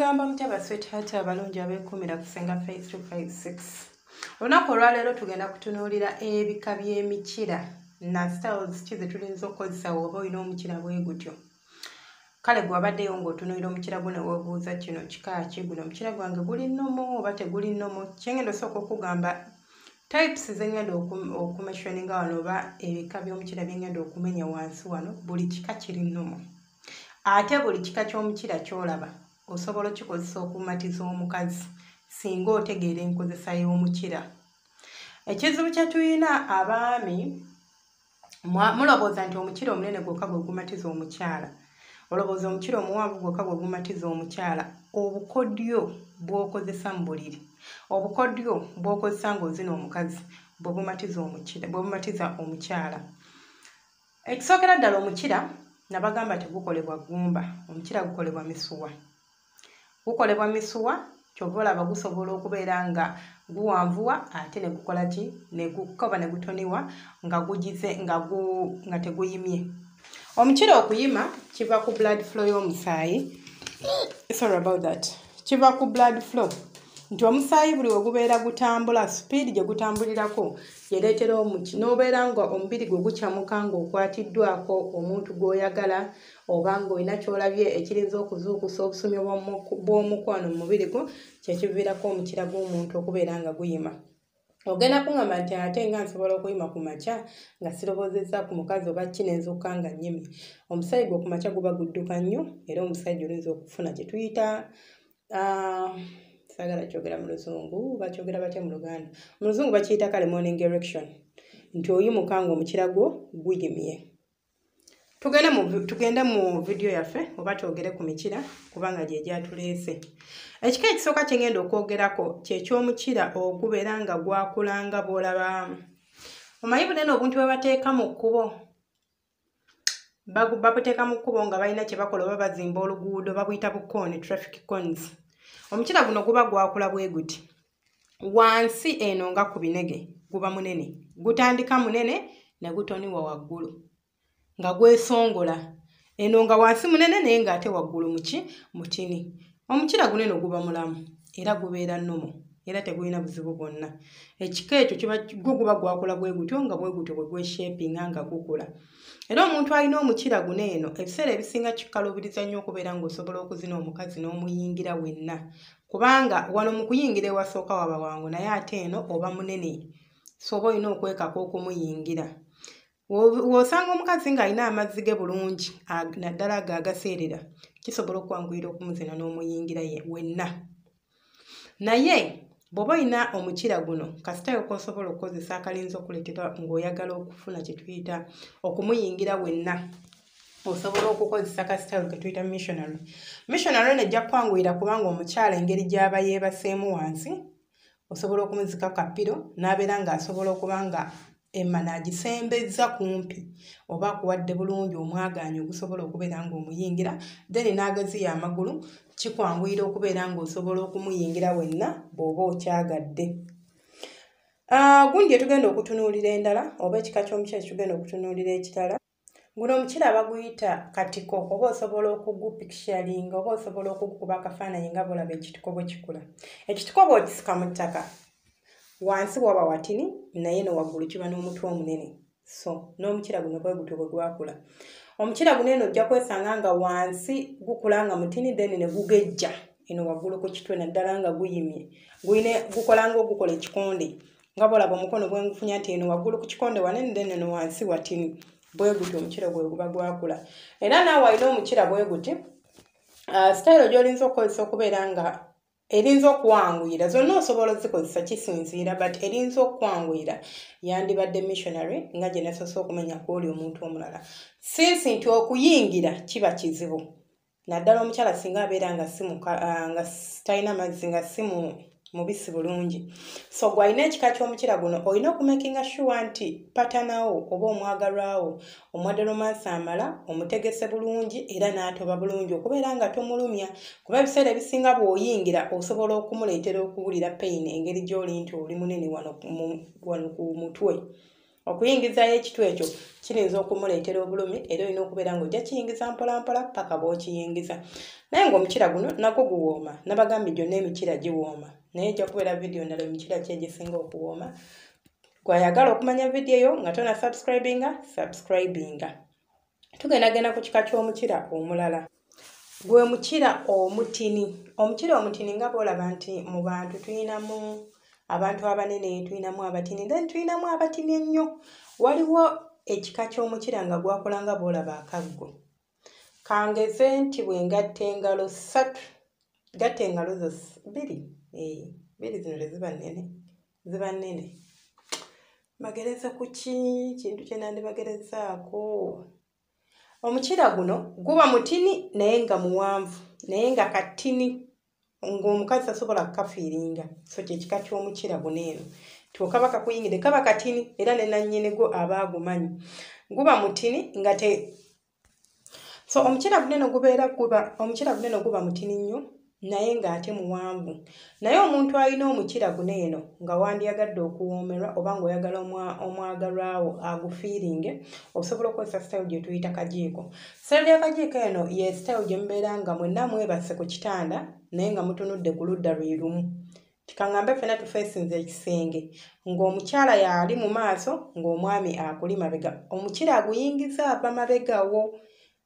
Mugamba mutya basweetheart abalungi abeekumira kusenga Face 256. Olunaku olwaleero tugenda kutunuulira ebika by'emikira na styles ki ze tulinza okukozesa oba olina omukira bwe gutyo. Kale gw'abaddeyo ng'otunuulira omukira guno weebuuza kino kika ki, guno omukira gwange guli nnomo oba teguli nnomo. Kye ngenda osooka okugamba types ze ngenda okumeshoninga wano oba ebika by'omukira bye ngenda okumenya wansi wano, buli kika kiri nnomo. Ate buli kika ky'omukira ky'olaba osobola okikozesa okumatiza omukazi singa otegeera enkozesa y'omukira. Ekizibu kye tulina abaami, mulowooza nti omukira omunene gwokka gwe gumatiza omukyala, olowooza omukira omuwanvu gwokka gwe gumatiza omukyala. Obukodyo bw'okozesa mu buliri, obukodyo bw'okozesa ng'ozina omukazi bwe bumatiza omukyala. Ekisookera ddala omukira nabagamba tegukolebwa ggumba, omukira gukolebwa misuwa. Gukolebwa misuwa kyova olaba gusobola okubeera nga guwanvuwa ate ne gukola ki, ne gukoba ne gutoniwa nga gugize nga teguyimye. Omukira okuyima kiva ku blood flow y'omusaayi. Sorry about that. Kiva ku blood flow. Nti omusaayi buli we gubeera gutambula, speed gye gutambulirako yereetera n'obeera nga omubiri gwe gukyamuka ng'okwatiddwako omuntu gw'oyagala oba ng'olina ky'olabye ekirinza okuzuukusa obusunyu bw'omukwano mu mubiri gwo, kyekiviirako omukira gw'omuntu okubeera nga guyima. Ogenda kuŋŋamba nti ate nga nsobola okuyima ku makya nga siroboozezza ku mukazi oba kinenzukka nga nnyimye. Omusaayi gwe ku makya guba gudduka nnyo era omusaayi olinza okufuna kye tuyita saagala kyogera mu Luzungu, bakyogera batya mu Luganda? Mu Luzungu bakiyita kale morning erection, nti oyimuka ng'omukira gwo guyimye. Tugende mu vidiyo yaffe oba twogere ku mikira kubanga gye gyatuleese. Ekika ekisooka kye ngenda okwogerako ky'ekyomukira ogubeera nga gwakulanga bw'olaba. Omanyi bunene obuntu bwe bateeka mu kkubo, babuteeka mu kkubo nga balina kye bakola oba bazimba oluguudo, babuyita bukooni, traffic cones. Omukira guno guba gwakula bwe guti. Wansi eno nga ku binege guba munene, gutandika munene ne gutoniwa waggulu nga gwesongola. Eno nga wansi munene naye ng'ate waggulu mutini. Omukira gunene guba mulamu era gubeera nnomo era tegulina buzibu bwonna. Ekika ekyo guba gwakula bwe gutyo nga bwe gutyo bwe gweshapinga nga gukula. Era omuntu alina omukira guno eno ebiseera ebisinga kikaluubiriza nnyo okubeera ng'osobola okuzina omukazi n'omuyingira wenna, kubanga wano mu kuyingira ewasooka waba wangu naye ate eno oba munene, so oba olina okwekaka okumuyingira. W'osanga omukazi ng'alina amazzi ge bulungi naddala ago agaseerera, kisobola okwanguyira okumuzina n'omuyingira wenna. Naye bw'oba olina omukira guno kasitayo k'osobola okukozesa akalinza okuleetera ng'oyagala okufuna kye tuyita okumuyingira wenna, osobola okukozesa kasitayo ke tuyita missionary. Missionary nejja kwanguyira kubanga omukyala engeri gy'aba yeebaseemu wansi, osobola okumuzika kapiro n'abeera ng'asobola okuba nga emmana agisembezza kumpi oba akuwadde bulungi omwagaanya ogusobola okubeera ng'omuyingira, then n'agaziya amagulu, kikwanguyira okubeera ng'osobola okumuyingira wenna bw'oba okyagadde. Gundi tugenda okutunuulira endala oba ekika ky'omukira tugenda okutunuulira ekirala. Guno omukira baguyita katiko, oba osobola okugupikishalinga oba osobola okugukuba akafaananyi nga bw'olaba ekitiko bwe kikula. Ekitiko bw'okisika mu ttaka, wansi waba watini naye no waggulu kiba n'omutwe omunene. So n'omukira guno bwe gutyo bwe gwakula. Omukira guno eno ojja kwesanga nga wansi gukula nga mutini then ne gugejja eno waggulu ku kitwe naddala nga guyimye. Gukola ng'ogukola ekikonde nga bw'olaba omukono bwe ngufunya nti eno waggulu ku kikonde wanene then eno wansi watini. Bwe gutyo omukira gwe guba gwakula. Era naawe alina omukira bwe guti, sitayiro gy'olinza okukozesa okubeera nga erinza okuwanguyira, zonna osobola ozikozesa kisinziira, but erinza okuwanguyira yandibadde missionary nga gye nasoose okumenya ku oli omuntu omulala. Sinsi nti okuyingira kiba kizibu, naddala omukyala singa abeera nga talina mazzi nga si mubisi bulungi. So gw'alina ekika ky'omukira guno olina okumakinga sure nti patanawo oba omwagalwawo omwadde romansi amala omutegese bulungi era n'atoba bulungi okubeera nga tomulumya, kuba ebiseera ebisinga bw'oyingira osobola okumuleetera okuwulira pain engeri gy'oli nti oli munene wano ku mutwe. okuyingizayo ekitu ekyo kirinza okumuleetera obulumi era olina okubeera ng'ojja kiyingiza mpolampola paka bw'okiyingiza. Naye ng'omukira guno nagwo guwooma, nabagambye gyonna emikira giwooma, naye ejja kubeera vidiyo ndala emikira ki egisinga okuwooma. Gwayagala okumanya vidiyo eyo nga tona subscribinga. Tugendagenda ku kika ky'omukira omulala. Gwe mukira omutini. Omukira omutini nga bw'olaba nti mu bantu tuyinamu abantu abanene, tuyinamu abatini, then tuyinamu abatini ennyo. Waliwo ekika ky'omukira nga gwakola nga bw'olaba akaggo. Kangeze nti bwe ngatta engalo 3, gatta engalo zo 2, 2 zino ziba nnene, ziba nnene. Bagereza ku kintu kye nandibagerezaako. Omukira guno guba mutini naye nga muwanvu, naye nga katini ng'omukazi tasobola kukafiiringa. So kyekika ky'omukira guno eno. Tukaba kakuyingide kaba katini era ne nannyinigo aba agumanyi. Guba mutini nga te. So omukira guno guba mutini nnyo naye ng'ate muwanvu. Naye omuntu alina omukira guno eno nga wandiyagadde okuwoomerwa oba ng'oyagala omwagalwawo agufiiringe, osobola okukozesa sitayiro gye tuyita kajiiko. Sitayiro y'akajiiko eno ye sitayiro gye mubeera nga mwenna mwebase ku kitanda naye nga mutunudde ku ludda lwe lumu. Kikaŋŋambe ffenna tufeesinze ekisenge ng'omukyala yali mu maaso ng'omwami akuli mabega. Omukira aguyingiza ava mabegawo,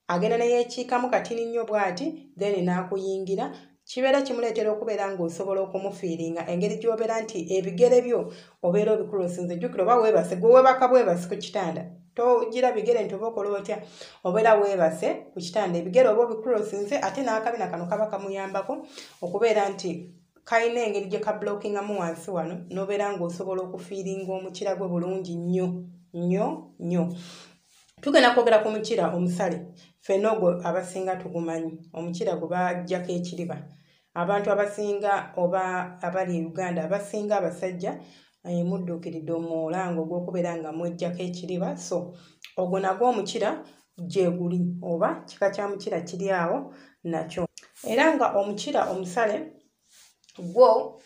agenda ne yeekiikamu katini nnyo bw'ati then n'akuyingira. Kibeera kimuleetera okubeera ng'osobola okumufiiringa engeri gy'obeera nti ebigere byo obeera obikulosinze. Jjukira oba weebase, gwe weebaka bwebase ku kitanda. Togira bigere nti oba okola otya, obeera weebase ku kitanda. Ebigere oba obikulosinze ate n'akabina kano kaba kamuyambako okubeera nti kalina engeri gye kablockingamu wansi wano n'obeera ng'osobola okufiiringa omukira gwe bulungi nnyo. Tugenda kwogera ku mukira omusale. Ffenna ogwo abasinga tugumanyi. Omukira gwe bajjako ekiriba. Abantu abasinga oba abali e Uganda abasinga abasajja mudduukiridde omulango gw'okubeera nga mwejjako ekiriba. So ogwo nagwo omukira gye guli oba kika kya mukira kiri awo nakyo. Era nga omukira omusale gwo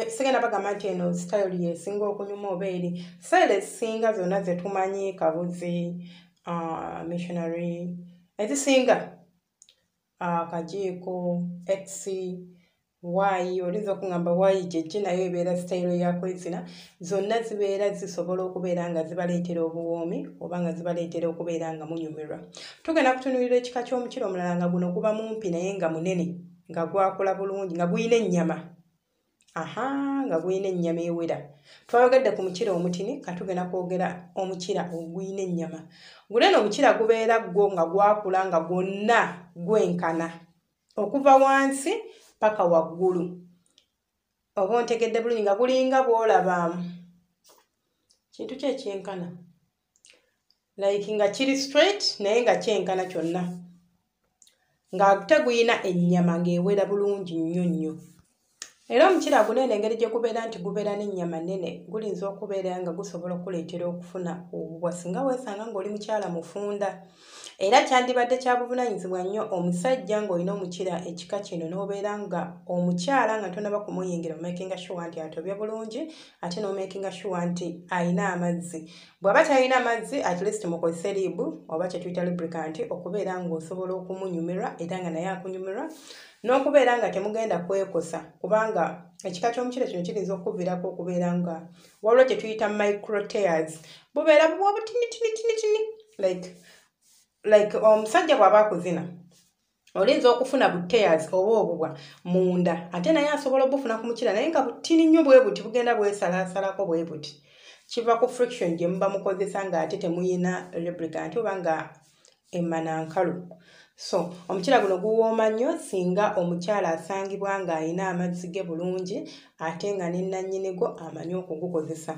sigenda bagamba nti eno sitayiro yesinga okunyuma oba eri. Sitayiro ezisinga zonna ze tumanyi kabuzi, missionary, ezisinga kajiiko, X, Y, oliza okungamba Y gyeki nayo ebeera sitayiro ya kwezina. Zonna zibeera zisobola okubeera nga zibaleetera obuwoomi oba nga zibaleetera okubeera nga munyumirwa. Tugenda kutunuulira ekika ky'omukira omulala nga guno guba mumpi naye nga munene, nga gwakula bulungi, nga guyina ennyama. Nga guyina ennyama ewera. Twayogedde ku mukira omutini, katugenda kwogera omukira oguyina ennyama. Guno eno omukira gubeera gwo nga gwakula nga gwonna gwenkana. Okuva wansi paka waggulu. Oba ontegedde bulungi nga gulinga bw'olaba kintu ki ekyenkana. Like nga kiri straight naye nga kyenkana kyonna. Ng'ate guyina ennyama ng'ewera bulungi nnyo. Era omukira guno eno engeri gye gubeera nti gubeera n'ennyama nnene gulinza okubeera nga gusobola okuleetera okufuna obubwa singa weesanga ng'oli mukyala mufunda. Era kyandibadde kya buvunaanyizibwa nnyo omusajja ng'olina omukira ekika kino n'obeera nga omukyala nga tonaba kumuyingira omakinga sure nti atobye bulungi ate n'omakinga sure nti ayina amazzi. Bw'aba talina amazzi at least mukozese libu oba kye tuyita lubricant okubeera ng'osobola okumunyumirwa era nga naye akunyumirwa. N'okubeera nga temugenda kwekosa kubanga ekika ky'omukira kino kirinza okuviirako okubeera nga waliwo kye tuyita micro tears. Bubeera buba butinitini like omusajja bw'aba akuzina olinza okufuna bu tears oba obubwa munda ate naye asobola obufuna ku mukira naye nga butini nnyo bwe buti bugenda bwesalaasalako bwe buti. Kiva ku friction gye muba mukozesa nga ate temuyina lubricant oba nga emmanankalu. So omukira guno guwooma nnyo singa omukyala asangibwa ng'ayina amazzi ge bulungi ate nga ne nannyinigo amanyi okugukozesa.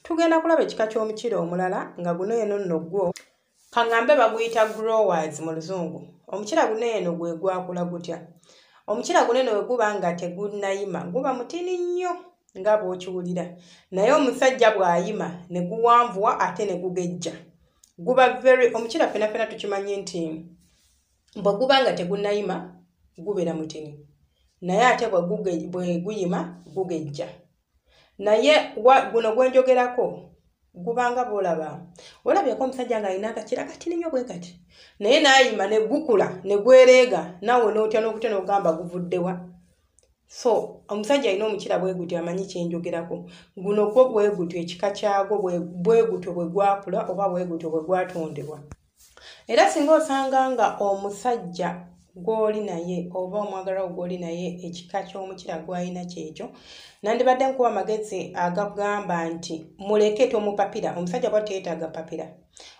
Tugenda kulaba ekika ky'omukira omulala nga guno eno nno gwo kaŋŋambe baguyita growers mu luzungu. Omukira guno eno gwe gwakula gutya. Omukira guno eno we guba nga tegunnayima guba mutini nnyo nga bw'okiwulira naye omusajja bw'ayima ne guwanvuwa ate ne gugejja. Guba omukira ffenna tukimanyi nti bwe guba nga tegunnayima gubeera mutini naye ate bwe guyima gugejja. Naye guno gwenjogerako gubanga bolaba olabyeko omusajja ng'alina akakira katini nnyo bwe kati naye n'ayima ne gukula ne gwereega naawe n'otya n'okutya n'ogamba guvuddewa. So omusajja alina omukira bwe gutyo amanyi kyenjogerako. Guno gwo bwe gutyo ekika kyagwo bwe gutyo bwe gwakula oba bwe gutyo bwe gwatondebwa. Era singa osanga nga omusajja gw'oli naye oba omwagalwa gw'oli naye ekika ky'omukira gw'alina kyekyo, nandibadde nkuwa amagezi agagamba nti muleke tomupapira. Omusajja bw'atyo yeetaaga papira.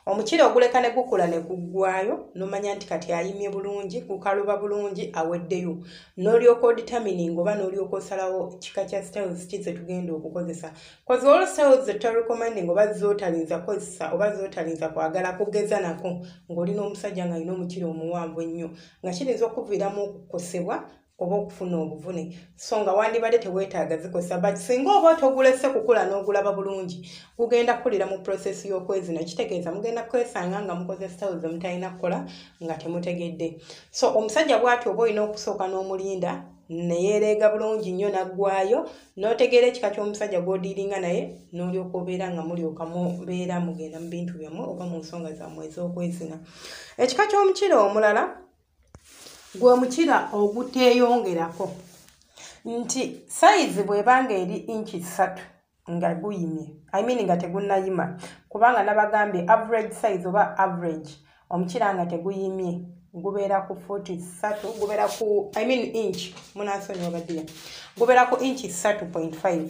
Omukira oguleka ne gukula ne guggwaayo n'omanya nti kati ayimye bulungi, gukaluba bulungi, aweddeyo. N'olyoka oditamininga oba n'olyoka osalawo kika kya styles ki ze tugenda okukozesa. Kozi olwo styles ze tutarecommending oba zootalinza kozesa oba zootalinza kwagala kugeza nako ng'olina omusajja ng'alina omukira omuwanvu ennyo nga kiyinza okuviiramu okukosebwa oba okufuna obuvune. So nga wandibadde teweetaaga zikozesa, but singa oba togulese kukula n'ogulaba bulungi gugenda kukulira mu process y'okwezina. Kitegeeza mugenda kwesanga nga mukoze styles mutalina kukola nga temutegedde. So omusajja bw'atyo oba olina okusooka n'omulinda ne yeereega bulungi nnyo naggwaayo n'otegeera ekika ky'omusajja gw'odiiringa naye n'olyoka obeera nga mulyoka mubeera mugenda mu bintu byammwe oba mu nsonga zammwe ez'okwezina. Ekika ky'omukira omulala gwe mukira oguteeyongerako nti sayizi bw'ebanga eri inchi 3 nga guyimye, nga tegunnayima, kubanga nabagambye average size oba average omukira nga teguyimye gubeera ku 43 gubeera ku inch munansonyiwa baddiya gubeera ku inchi 3.5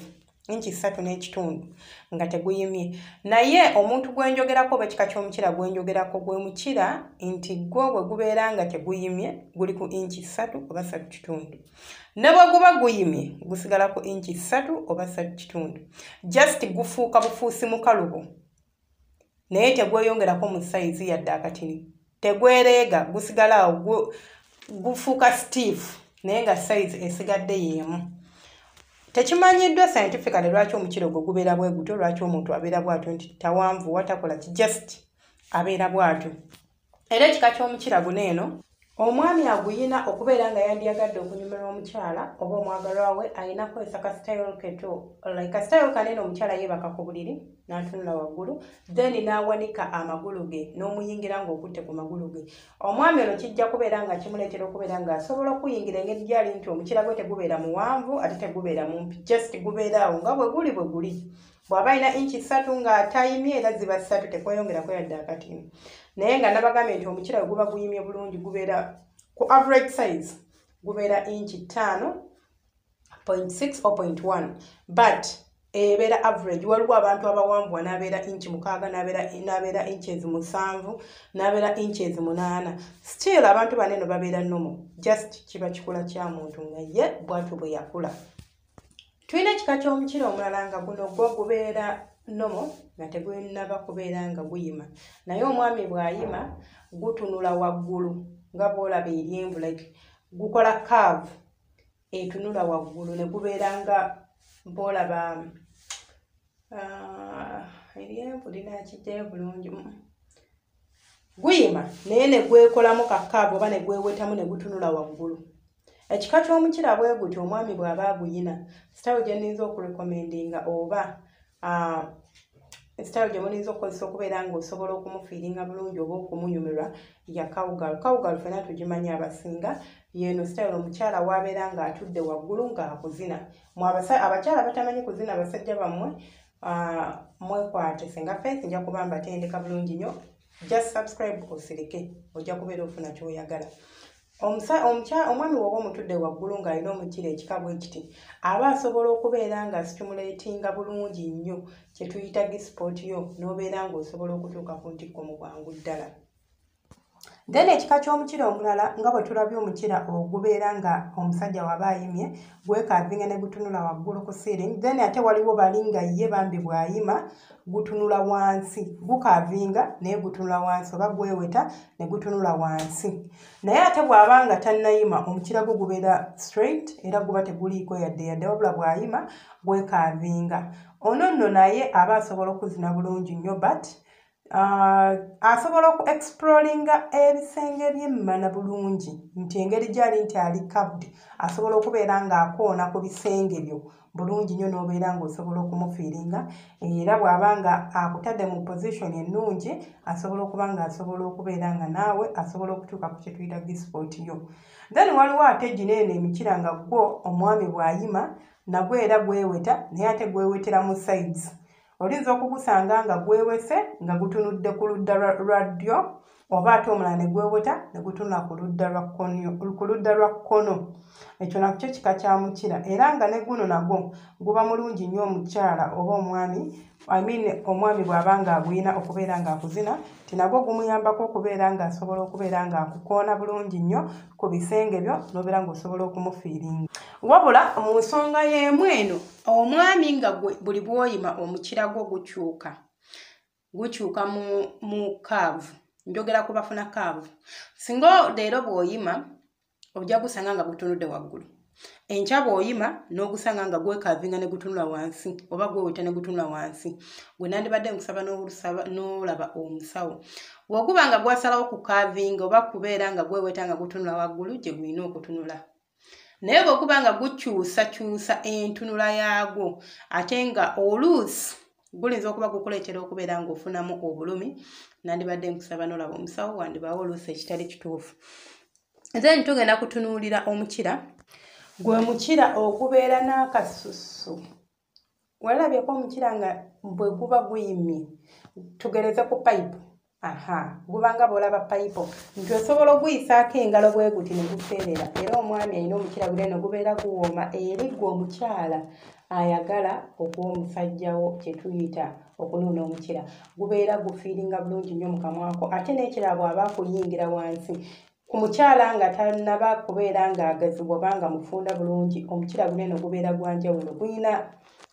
inchi 3 n'ekitundu nga teguyimye. Naye omuntu gwenjogerako oba ekika ky'omukira gwenjogerako gwe mukira nti gwo bwe gubeera nga teguyimye guli ku inchi 3 oba 3 kitundu. Ne bwe guba guyimye gusigala ku inchi 3 oba 3 kitundu. Just gufuuka bufuusi mukalubo naye tegweyongerako mu size yadde akatini. Tegwereega gusigala awo gufuuka stiff naye nga size esigadde y'emu. Tekimanyiddwa scientifically lwaki omukira ogwo gubeera bwe gutyo, lwaki omuntu abeera bw'atyo nti tawanvu watakola ki, just abeera bw'atyo. Era ekika ky'omukira guno eno omwami aguyina okubeera nga yandiyagadde okunyumirwa omukyala oba omwagalwa we alina kukozesa ka style keto, like ka style kanene omukyala yeebaka ku buliri n'atunula waggulu then n'awanika amagulu ge n'omuyingira ng'okutte ku magulu ge. Omwami ono kijja kubeera nga kimuleetera okubeera ng'asobola okuyingira engeri gy'ali nti omukira gwe tegubeera muwanvu ate tegubeera mumpi, just gubeera awo nga bwe guli. Bw'aba alina inchi 3 ng'atayimye era ziba 3 tekweyongerako yadde akatini. Naye nga nabagambye nti omukira guba guyimye bulungi gubeera ku average size gubeera inchi 5.6 or 0.1 but ebeera average. Waliwo abantu abawanvu n'abeera inchi 6 n'abeera inches 7 n'abeera inches 8. Still abantu banene babeera normal, just kiba kikula kya muntu nga ye bw'atyo bwe yakula. Tulina ekika ky'omukira omulala nga guno gwo gubeera normal nga tegulina kubeera nga guyima, naye omwami bw'ayima gutunula waggulu nga bw'olaba eryenvu, like gukola curve etunula waggulu ne gubeera nga bw'olaba eryenvu linakijjayo bulungi guyima naye ne gwekolamu ka curve oba ne gwewetamu ne gutunula waggulu. Ekika ky'omukira bwe gutyo omwami bw'aba aguyina, style gye nninza okurekomendinga oba style gye muninza okukozesa okubeera ng'osobola okumufiiringa bulungi oba okumunyumirwa ya cowgirl. Cowgirl ffenna tugimanyi abasinga, yeeno style omukyala w'abeera ng'atudde waggulu ng'akuzina. Abakyala batamanyi kuzina basajja bammwe mwekwate. Senga Faith nja kuba mbatendeka bulungi nnyo. Just subscribe osirike ojja kubeera ofuna ky'oyagala. Omwami woba omutudde waggulu ng'alina omukira ekika bwe kiti aba asobola okubeera nga stimulatinga bulungi nnyo kye tuyita gispoot yo n'obeera ng'osobola okutuuka ku ntikko mu bwangu ddala. Then ekika ky'omukira omulala nga bwe tulabye omukira ogubeera nga omusajja waba ayimye gwekaavinga ne gutunula waggulu ku ceiling, then ate waliwo bali nga ye bambi bw'ayima gutunula wansi, gukaavinga naye gutunula wansi oba gweweta ne gutunula wansi. Naye ate bw'aba nga tannayima omukira gwe gubeera straight era guba teguliiko yadde wabula bw'ayima gwekaavinga. Ono nno naye aba asobola okuzina bulungi nnyo but asobola okuexploringa ebisenge by'emmana bulungi nti engeri gyali nti ali caved asobola okubeera ng'akoona ku bisenge byo bulungi nnyo n'obeera ng'osobola okumufiiringa era bw'aba nga akutadde mu position ennungi asobola okuba ng'asobola okubeera nga naawe asobola okutuuka ku kye tuyita gispoot yo. Then waliwo ate gino eno emikira nga gwo omwami bw'ayima nagwo era gweweta naye ate gwewetera mu sides. Olinza okugusanga nga gwewese nga gutunudde ku ludda lwa ddyo oba ate omulala ne gweweta ne gutunula ku ludda lwa kkono. Ekyo nakyo kika kya mukira era nga ne guno nagwo guba mulungi nnyo omukyala oba omwami omwami bw'aba ng'aguyina okubeera ng'akuzina ti nagwo gumuyambako okubeera ng'asobola okubeera ng'akukoona bulungi nnyo ku bisenge byo n'obeera ng'osobola okumufiiringa. Wabula mu nsonga y'emu eno omwami nga buli bw'oyima omukira gwo gukyuka mu kaavu. Njogera ku bafuna kaavu. Singa leero bw'oyima ojja gusanga nga gutunudde waggulu. Enkya bw'oyima n'ogusanga nga gwekaavinga ne gutunula wansi oba gweweta ne gutunula wansi. Gwe nandibadde nkusaba n'olaba omusawo. Bw'okuba nga gwasalawo ku kaavinga oba kubeera nga gweweta nga gutunula waggulu gye gulina okutunula. Naye bw'okuba nga gukyusakyusa entunula yaagwo ate nga oluusi gulinza okuba gukuleetera okubeera ng'ofunamu obulumi, nandibadde nkusaba n'olaba omusawo wandibaawo oluusi ekitali kituufu. Then tugenda kutunuulira omukira. Gwe mukira ogubeera n'akasusu. Walabyeko omukira nga bwe guba guyimye tugereze ku payipu. Gubanga bw'olaba payipu nti osobola oguyisaako engalo bwe guti ne guseerera era omwami alina omukira gule no gubeera guwooma eri gwe omukyala ayagala okuwa omusajjawo kye tuyita okunuuna omukira. Gubeera gufiiringa bulungi nnyo mu kamwako ate n'ekirala bw'aba akuyingira wansi. Ku mukyala nga tannaba kubeera ng'agazibwa oba nga mufunda bulungi omukira gune no gubeera gwa njawulo. Guyina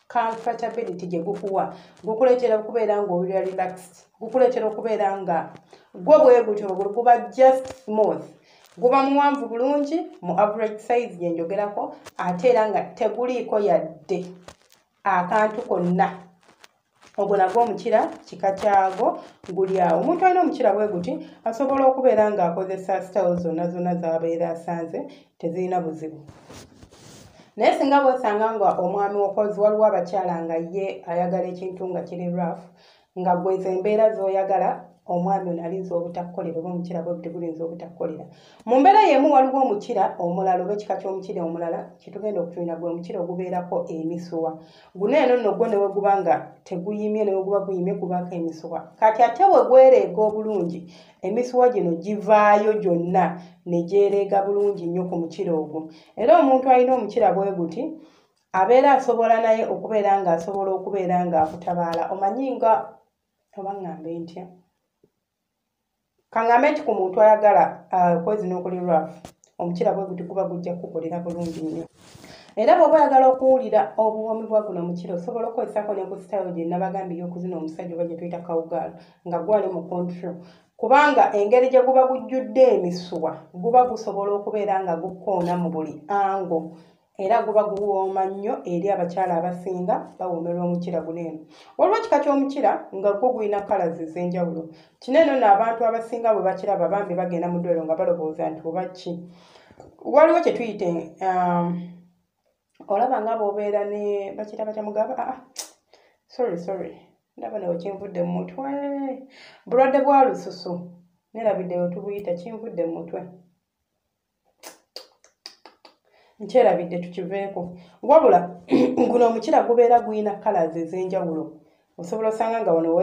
comfortability gye gukuwa. Gukuleetera okubeera ng'oli relaxed. Gukuleetera okubeera nga gwo bwe gutyo guba just smooth. Guba muwanvu bulungi mu average size gye njogerako ate era nga teguliiko yadde akantu konna. Ogwo nagwo omukira kika kyagwo guli awo. Omuntu alina omukira bwe guti asobola okubeera ng'akozesa style zonna z'abeera asanze tezirina buzibu. Naye singa bw'osanga nga omwami wokozi waliwo abakyala nga ye ayagala ekintu nga kiri rough nga gweze embeera z'oyagala omwami ono alinza obutakkolera oba omukira bwe guti gulinza obutakkolera. Mu mbeera y'emu waliwo omukira omulala oba ekika ky'omukira omulala kitugenda okutuulira gwe omukira ogubeerako emisuwa. Guno eno nno gwo ne bwe guba nga teguyimye ne bwe guba guyimye gubaako emisuwa. Kati ate bwe gwereega obulungi emisuwa gino givaayo gyonna ne gyereega bulungi nnyo ku mukira ogwo. Era omuntu alina omukira bwe guti abeera asobola naye okubeera ng'asobola okubeera ng'akutabaala. Omanyi nga oba ŋŋambe ntya? Kaŋŋambe nti ku muntu ayagala kwezina okuli rough omukira bwe guti guba gujja kukolera bulungi nnyo. Era bw'oba oyagala okuwulira obuwoomi bwa guno omukira osobola okukozesako ne ku style gye nabagambye okuzina omusajja oba gye tuyita kawugaala nga gwali mu control. Kubanga engeri gye guba gujjudde emisuwa guba gusobola okubeera nga gukoona mu buli ango. Era guba guwooma nnyo eri abakyala abasinga bawoomerwa omukira guno eno. Waliwo ekika ky'omukira nga gwo gulina colours ez'enjawulo. Kino eno nno abantu abasinga bwe bakiraba bambi bagenda mu ddwaliro nga balowooza nti oba ki. Waliwo kye tuyite olaba nga bw'obeera ne bakita batya mugaba sorry ndaba nawe kinvudde mu mutwe. Bulwadde bwa lususu nerabidde we tubuyita kinvudde mu mutwe. Nkyerabidde tukiveeko. Wabula guno omukira gubeera guyina colours ez'enjawulo. Osobola osanga nga wano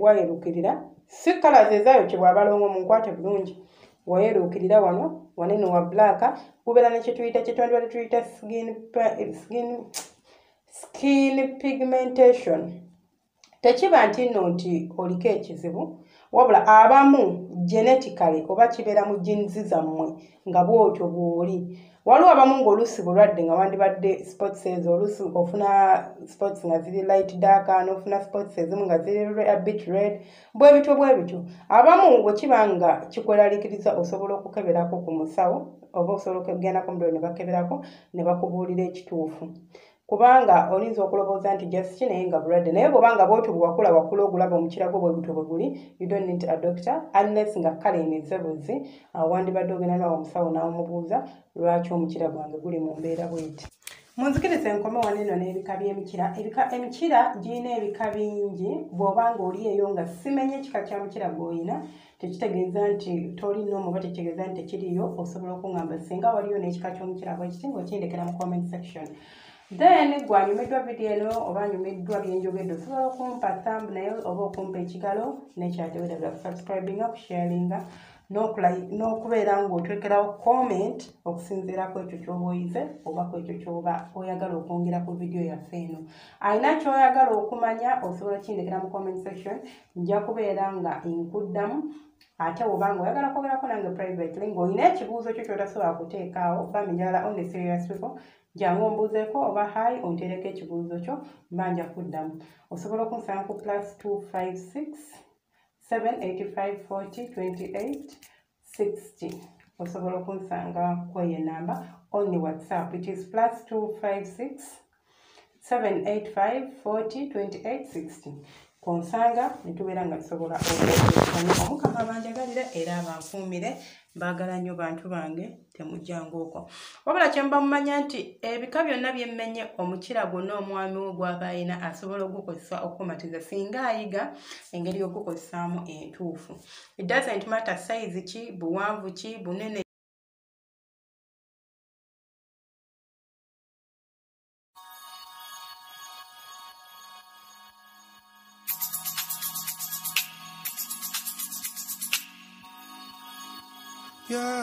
wayeerukirira si colours ezaayo kye bw'abalongo mu nkwate bulungi. Wayeerukirira wano wanene wa black gubeera ne kye twandibadde tuyita skin pigmentation. Tekiba nti nno nti oliko ekizibu wabula abamu genetically oba kibeera mu genes zammwe nga bw'otyo bw'oli. Waliwo abamu ng'oluusi bulwadde nga wandibadde spots ezo oluusi ofuna spots nga ziri light dark n'ofuna spots ezimu nga ziri a bit red bwe bityo. Abamu bwe kiba nga kikweraliikiriza osobola okukeberako ku musawo oba osobola okugendako mu ddwaliro ne bakeberako ne bakubuulira ekituufu. kubanga olinza okulowooza nti just naye nga bulwadde naye bw'obanga bw'otyo bwe wakula wakula ogulaba omukira gwo bwe gutyo bwe guli you don't need a doctor unless nga kale emize buzi wandibadde ogenda nawe omusawo n'omubuuza lwaki omukira gwange guli mu mbeera bw'eti. Munzikirize nkome wano eno n'ebika by'emikira. Emikira girina ebika bingi. Bw'obanga oli eyo nga simenye ekika kya mukira gw'olina tekitegeeza nti tolina oba tekitegeeza nti tekiriyo. Osobola okuŋŋamba singa waliyo n'ekika ky'omukira bw'ekiti ng'okindekera mu comment section. Then gwanyumiddwa video eno oba nyumiddwa byenjogedde osobola okumpa thumbnail oba okumpa ekigalo nekyate weetaaga kusubscribinga kusharinga n'okubeera ng'otwekerawo comment okusinziira ku ekyo ky'oba oyize oba ku ekyo ky'oba oyagala okwongera ku video yaffe eno. Alina ky'oyagala okumanya osobola kindekera mu comment section nja kubeera nga nkuddamu. Ate obanga oyagala kwogerako nange privately ng'olina ekibuuzo kyo ky'otasobola kuteekaawo bambi njagala only serious people jangu ombuuzeeko oba hi ontereko ekibuuzo kyo mba nja kuddamu. Osobola okunsanga ku +256 785 40 28 60. Osobola okunsanga kweyo namba only WhatsApp. It is +256 785 40 28 60. Konsanga nitubeera nga tusobola okwekwekanya. Omukama banjagalire era abankuumire. Mbaagala nnyo bantu bange temujjanga okwo. Wabula kye mba mumanya nti ebika byonna bye mmenye omukira gwonna omwami we gw'aba alina asobola okugukozesa okumatiza singa ayiga engeri y'okugukozesaamu entuufu. It doesn't matter size ki, buwanvu ki, bunene. Yeah.